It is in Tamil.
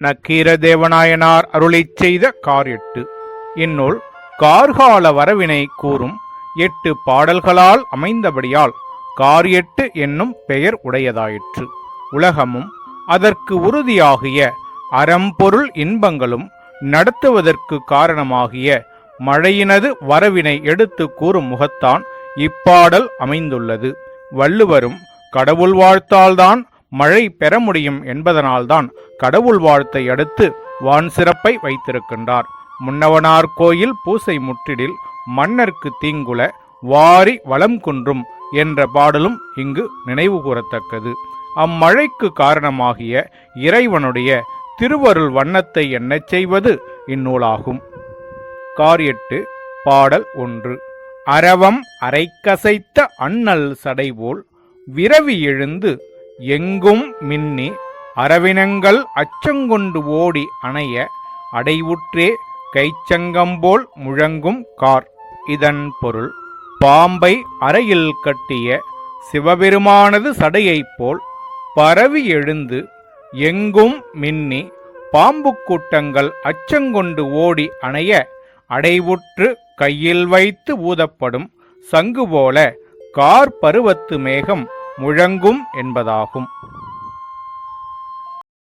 நக்கீரதேவநாயனார் அருளிச் செய்த கார் 8. இந்நூல் கார்கால வரவினை கூறும் 8 பாடல்களால் அமைந்தபடியால் கார் 8 என்னும் பெயர் உடையதாயிற்று. உலகமும் அதற்கு உறுதியாகிய அறம்பொருள் இன்பங்களும் நடத்துவதற்கு காரணமாகிய மழையினது வரவினை எடுத்து கூறும் முகத்தான் இப்பாடல் அமைந்துள்ளது. வள்ளுவரும் கடவுள் வாழ்த்தால்தான் மழை பெற முடியும் என்பதனால்தான் கடவுள் வாழ்த்தை அடுத்து வான் சிறப்பை வைத்திருக்கின்றார். முன்னவனார் கோயில் பூசை முற்றிடில் மன்னர்க்கு தீங்குல வாரி வளம் குன்றும் என்ற பாடலும் இங்கு நினைவு கூறத்தக்கது. அம்மழைக்கு காரணமாகிய இறைவனுடைய திருவருள் வண்ணத்தை எண்ணச் செய்வது இந்நூலாகும். கார் 8 பாடல் 1. அரவம் அரைக்கசைத்த அண்ணல் சடைபோல் விரவி எழுந்து எங்கும் மின்னி அரவினங்கள் அச்சங்கொண்டு ஓடி அணைய அடைவுற்றே கைச்சங்கம்போல் முழங்கும் கார். இதன் பொருள், பாம்பை அறையில் கட்டிய சிவபெருமானது சடையைப் போல் பரவி எழுந்து எங்கும் மின்னி பாம்பு கூட்டங்கள் அச்சங்கொண்டு ஓடி அணைய அடைவுற்று கையில் வைத்து ஊதப்படும் சங்கு போல கார் பருவத்து மேகம் முழங்கும் என்பதாகும்.